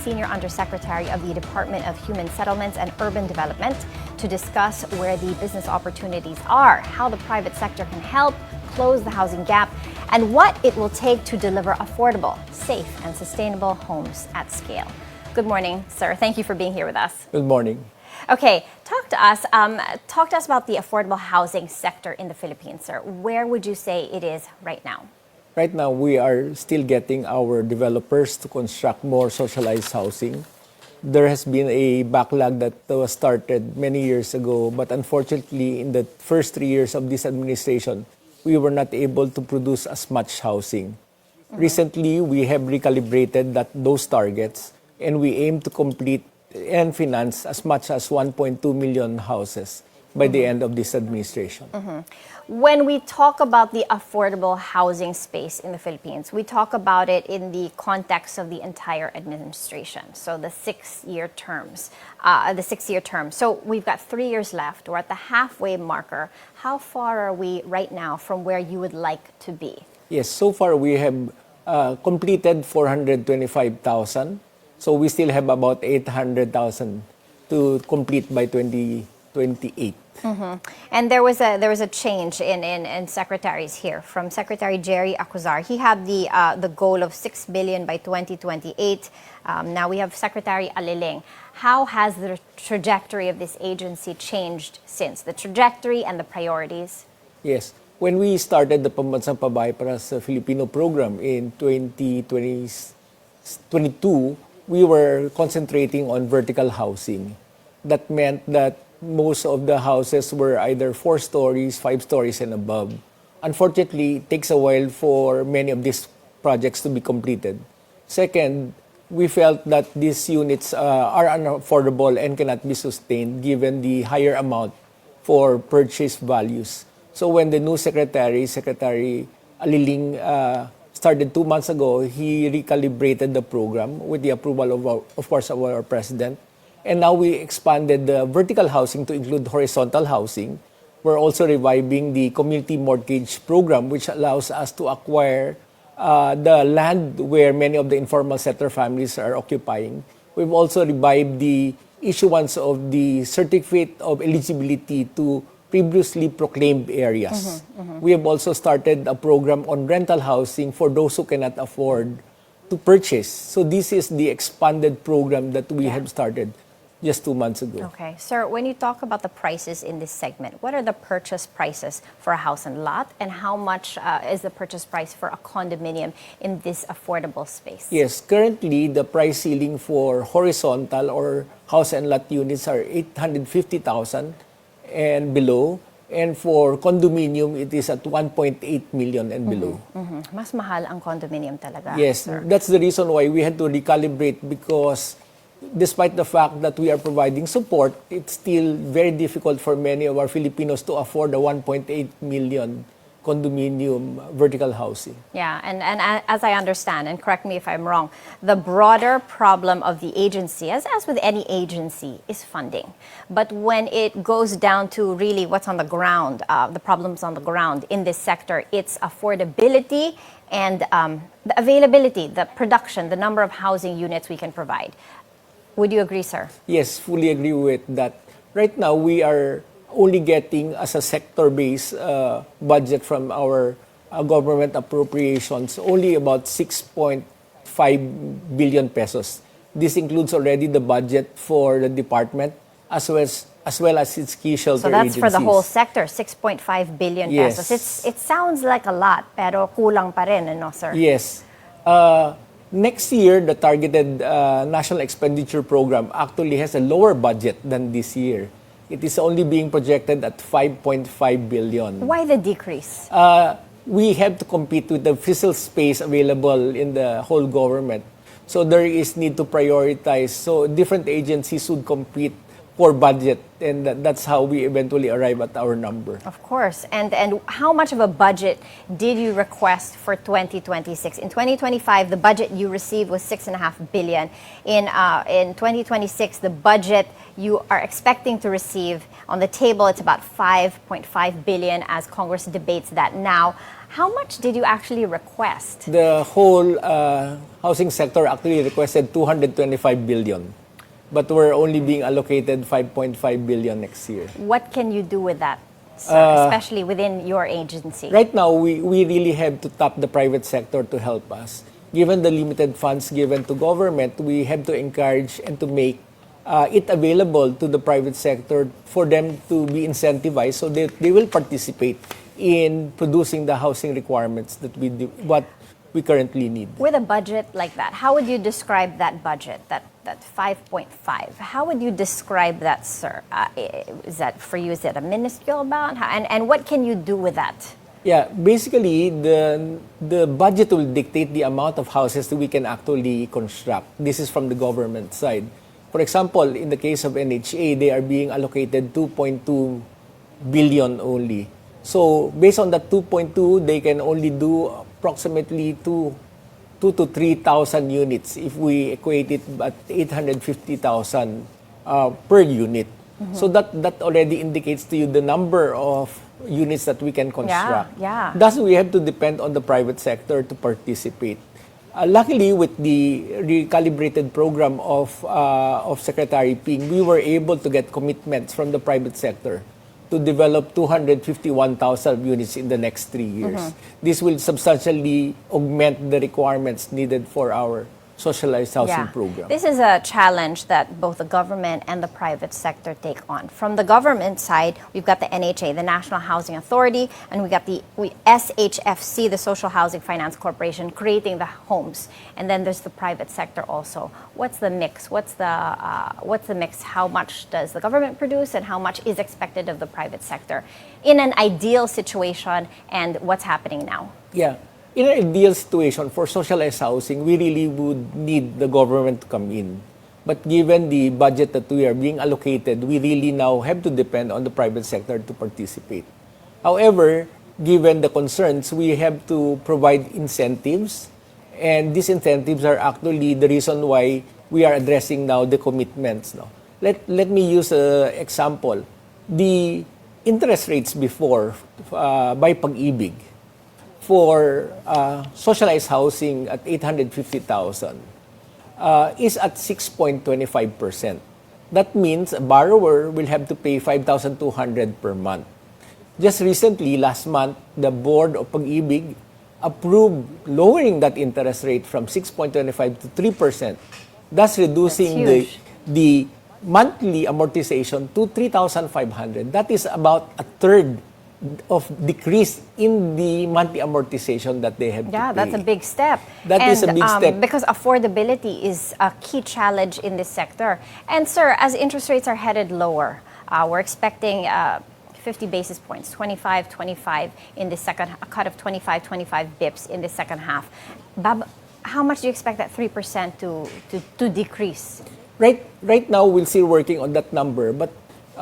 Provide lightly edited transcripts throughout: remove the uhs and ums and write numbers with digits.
Senior Undersecretary of the Department of Human Settlements and Urban Development, to discuss where the business opportunities are, how the private sector can help close the housing gap, and what it will take to deliver affordable, safe, and sustainable homes at scale. Good morning, sir. Thank you for being here with us. Good morning. Okay, talk to us about the affordable housing sector in the Philippines, sir. Where would you say it is right now? Right now, we are still getting our developers to construct more socialized housing. There has been a backlog that was started many years ago, but unfortunately, in the first 3 years of this administration, we were not able to produce as much housing. Recently, we have recalibrated those targets, and we aim to complete and finance as much as 1.2 million houses by the end of this administration. When we talk about the affordable housing space in the Philippines, we talk about it in the context of the entire administration. So the 6-year terms, So we've got 3 years left. We're at the halfway marker. How far are we right now from where you would like to be? Yes, so far we have completed 425,000. So we still have about 800,000 to complete by 2028. And there was a change in secretaries here. From Secretary Jerry Acuzar, he had the goal of 6 billion by 2028. Now we have Secretary Aliling. How has the trajectory of this agency changed since? The trajectory and the priorities? Yes. When we started the Pambansang Pabahay para sa Filipino program in 2022, we were concentrating on vertical housing. That meant that most of the houses were either 4 stories, 5 stories and above. Unfortunately, it takes a while for many of these projects to be completed. Second, we felt that these units are unaffordable and cannot be sustained given the higher amount for purchase values. So when the new Secretary Aliling, started 2 months ago, he recalibrated the program with the approval of course, of our President. And now we expanded the vertical housing to include horizontal housing. We're also reviving the community mortgage program, which allows us to acquire the land where many of the informal settler families are occupying. We've also revived the issuance of the certificate of eligibility to previously proclaimed areas. We have also started a program on rental housing for those who cannot afford to purchase. So this is the expanded program that we have started just 2 months ago. Okay. Sir, when you talk about the prices in this segment, what are the purchase prices for a house and lot, and how much is the purchase price for a condominium in this affordable space? Yes, currently the price ceiling for horizontal or house and lot units are 850,000 and below. And for condominium, it is at 1.8 million and below. Mas mahal ang condominium talaga. Yes, sir. That's the reason why we had to recalibrate, because despite the fact that we are providing support, it's still very difficult for many of our Filipinos to afford a 1.8 million condominium vertical housing. Yeah, and as I understand, and correct me if I'm wrong, the broader problem of the agency, as with any agency, is funding. But when it goes down to really what's on the ground, the problems on the ground in this sector, it's affordability and the availability, the production, the number of housing units we can provide. Would you agree, sir? Yes, fully agree with that. Right now, we are only getting as a sector-based budget from our government appropriations only about 6.5 billion pesos. This includes already the budget for the department as well as its key shelter agencies. So that's for the whole sector, 6.5 billion pesos. It sounds like a lot, pero kulang pa rin, no, sir? Yes. Next year, the targeted national expenditure program actually has a lower budget than this year. It is only being projected at 5.5 billion. Why the decrease? We have to compete with the physical space available in the whole government. So there is need to prioritize. So different agencies would compete for budget, and that's how we eventually arrive at our number. Of course. And how much of a budget did you request for 2026? In 2025, the budget you received was 6.5 billion. In 2026, the budget you are expecting to receive on the table, it's about 5.5 billion as Congress debates that now. How much did you actually request? The whole housing sector actually requested 225 billion. But we're only being allocated 5.5 billion next year. What can you do with that, sir, especially within your agency? Right now, we really have to tap the private sector to help us. Given the limited funds given to government, we have to encourage and to make it available to the private sector for them to be incentivized so that they will participate in producing the housing requirements that what we currently need. With a budget like that, how would you describe that budget, that 5.5? How would you describe that, sir? Is that for you? Is it a minuscule amount? And what can you do with that? Yeah, basically the budget will dictate the amount of houses that we can actually construct. This is from the government side. For example, in the case of NHA, they are being allocated 2.2 billion only. So based on that 2.2, they can only do approximately 2 to 3,000 units if we equate it at 850,000 per unit. Mm-hmm. So that already indicates to you the number of units that we can construct. Yeah. Thus, we have to depend on the private sector to participate. Luckily, with the recalibrated program of Secretary Ping, we were able to get commitments from the private sector to develop 251,000 units in the next 3 years. Mm-hmm. This will substantially augment the requirements needed for our socialized housing program. This is a challenge that both the government and the private sector take on. From the government side, we've got the NHA, the National Housing Authority, and we got the SHFC, the Social Housing Finance Corporation, creating the homes. And then there's the private sector also. What's the mix? What's the mix? How much does the government produce and how much is expected of the private sector in an ideal situation, and what's happening now? Yeah. In an ideal situation for socialized housing, we really would need the government to come in. But given the budget that we are being allocated, we really now have to depend on the private sector to participate. However, given the concerns, we have to provide incentives. And these incentives are actually the reason why we are addressing now the commitments. No? Let me use an example. The interest rates before by Pag-IBIG for socialized housing at 850,000 is at 6.25%. That means a borrower will have to pay 5,200 per month. Just recently, last month, the board of Pag-IBIG approved lowering that interest rate from 6.25 to 3%, thus reducing the monthly amortization to 3,500. That is about a third of decrease in the monthly amortization that they have to pay. Yeah, that's a big step. That is a big step. Because affordability is a key challenge in this sector. And sir, as interest rates are headed lower, we're expecting 50 basis points, 25 in the second, a cut of 25 bips in the second half. Bab, how much do you expect that 3% to decrease? Right now, we're still working on that number, but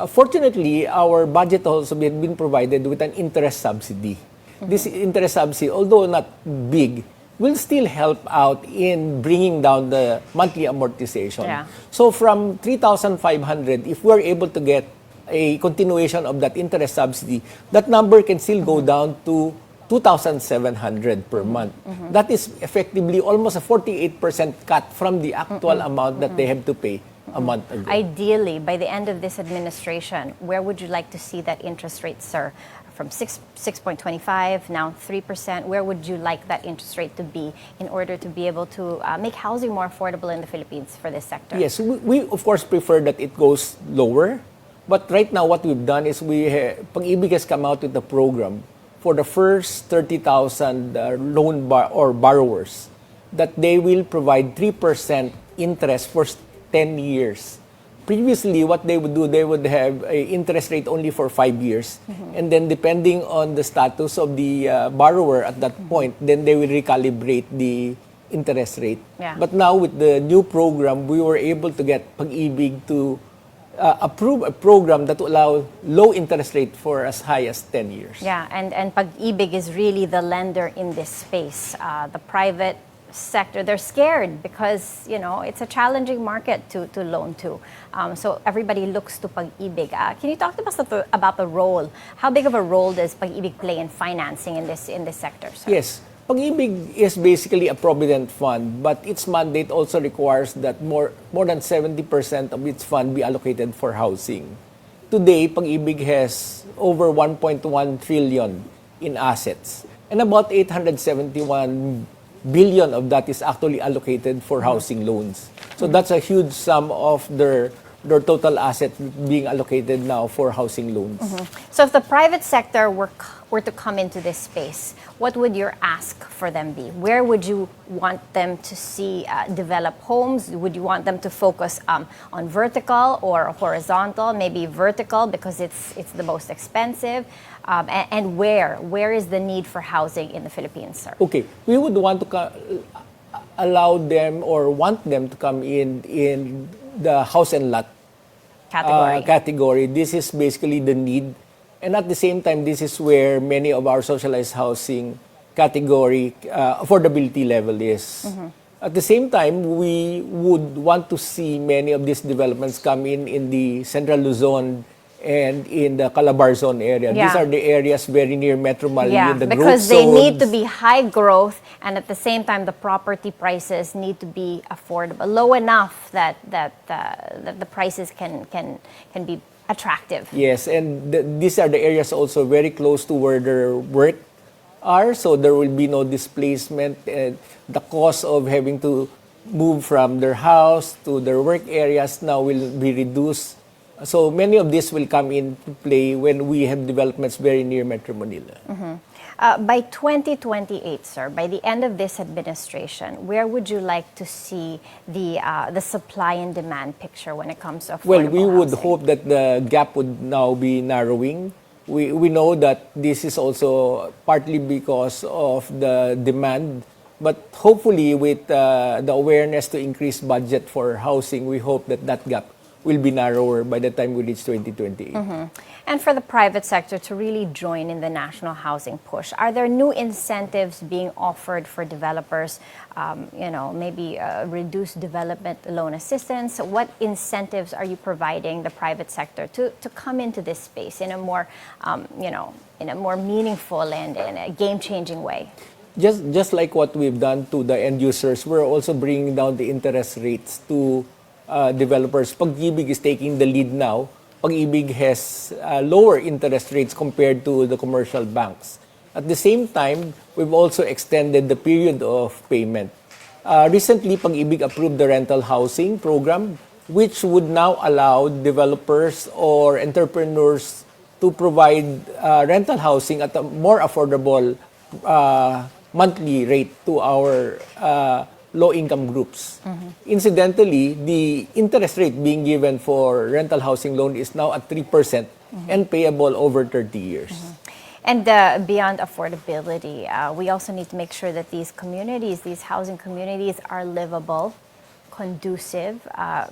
fortunately, our budget also been provided with an interest subsidy. Mm-hmm. This interest subsidy, although not big, will still help out in bringing down the monthly amortization. Yeah. So from 3,500, if we're able to get a continuation of that interest subsidy, that number can still go down to 2,700 per month. Mm-hmm. That is effectively almost a 48% cut from the actual amount that they have to pay a month ago. Ideally, by the end of this administration, where would you like to see that interest rate, sir? From 6.25, now 3%, where would you like that interest rate to be in order to be able to make housing more affordable in the Philippines for this sector? Yes, we of course prefer that it goes lower. But right now what we've done is Pag-IBIG has come out with a program for the first 30,000 borrowers that they will provide 3% interest for 10 years. Previously, what they would do, they would have an interest rate only for 5 years. Mm-hmm. And then depending on the status of the borrower at that point, then they will recalibrate the interest rate. Yeah. But now with the new program, we were able to get Pag-IBIG to approve a program that will allow low interest rate for as high as 10 years. Yeah, and Pag-IBIG is really the lender in this space. The private sector, they're scared because, it's a challenging market to loan to. So everybody looks to Pag-IBIG. Can you talk to us about the role? How big of a role does Pag-IBIG play in financing in this sector, sir? Yes. Pag-IBIG is basically a provident fund, but its mandate also requires that more than 70% of its fund be allocated for housing. Today, Pag-IBIG has over 1.1 trillion in assets, and about 871 billion of that is actually allocated for housing loans. So that's a huge sum of their total asset being allocated now for housing loans. So if the private sector were to come into this space, what would your ask for them be? Where would you want them to see develop homes? Would you want them to focus on vertical or horizontal? Maybe vertical because it's the most expensive. And where is the need for housing in the Philippines, sir? Okay, we would want to allow them or want them to come in the house and lot category. This is basically the need. And at the same time, this is where many of our socialized housing category affordability level is. At the same time, we would want to see many of these developments come in the Central Luzon and in the Calabarzon area. Yeah. These are the areas very near Metro Manila. The because growth they need to zones. be high growth, and at the same time, the property prices need to be affordable, low enough that the prices can be attractive. Yes, and these are the areas also very close to where their work are, so there will be no displacement. And the cost of having to move from their house to their work areas now will be reduced. So many of this will come into play when we have developments very near Metro Manila. By 2028, sir, by the end of this administration, where would you like to see the supply and demand picture when it comes to affordable Well, we would housing? hope that the gap would now be narrowing. We know that this is also partly because of the demand, but hopefully with the awareness to increase budget for housing, we hope that gap will be narrower by the time we reach 2028. And for the private sector to really join in the national housing push, are there new incentives being offered for developers? Maybe reduced development loan assistance. What incentives are you providing the private sector to come into this space in a more, in a more meaningful and in a game-changing way? Just like what we've done to the end users, we're also bringing down the interest rates to developers. Pag-IBIG is taking the lead now. Pag-IBIG has lower interest rates compared to the commercial banks. At the same time, we've also extended the period of payment. Recently, Pag-IBIG approved the rental housing program, which would now allow developers or entrepreneurs to provide rental housing at a more affordable monthly rate to our low-income groups. Incidentally, the interest rate being given for rental housing loan is now at 3% and payable over 30 years. And beyond affordability, we also need to make sure that these communities, these housing communities, are livable, conducive,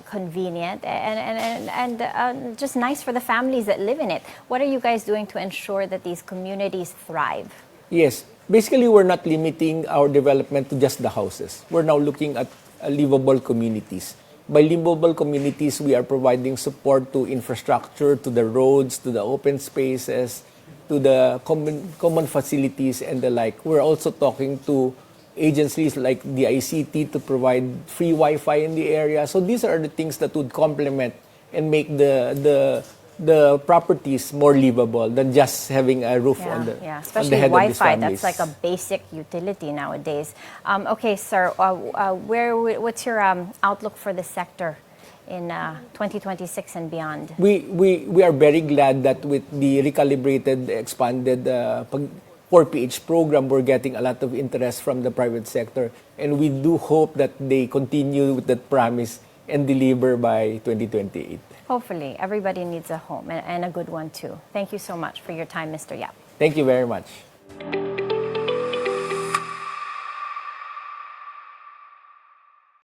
convenient, and just nice for the families that live in it. What are you guys doing to ensure that these communities thrive? Yes. Basically, we're not limiting our development to just the houses. We're now looking at livable communities. By livable communities, we are providing support to infrastructure, to the roads, to the open spaces, to the common facilities and the like. We're also talking to agencies like the ICT to provide free Wi-Fi in the area. So these are the things that would complement and make the properties more livable than just having a roof on the especially head Wi-Fi. of these families. That's like a basic utility nowadays. Okay, sir, what's your outlook for the sector in 2026 and beyond? We are very glad that with the recalibrated, expanded 4PH program, we're getting a lot of interest from the private sector, and we do hope that they continue with that promise and deliver by 2028. Hopefully, everybody needs a home and a good one too. Thank you so much for your time, Mr. Yap. Thank you very much.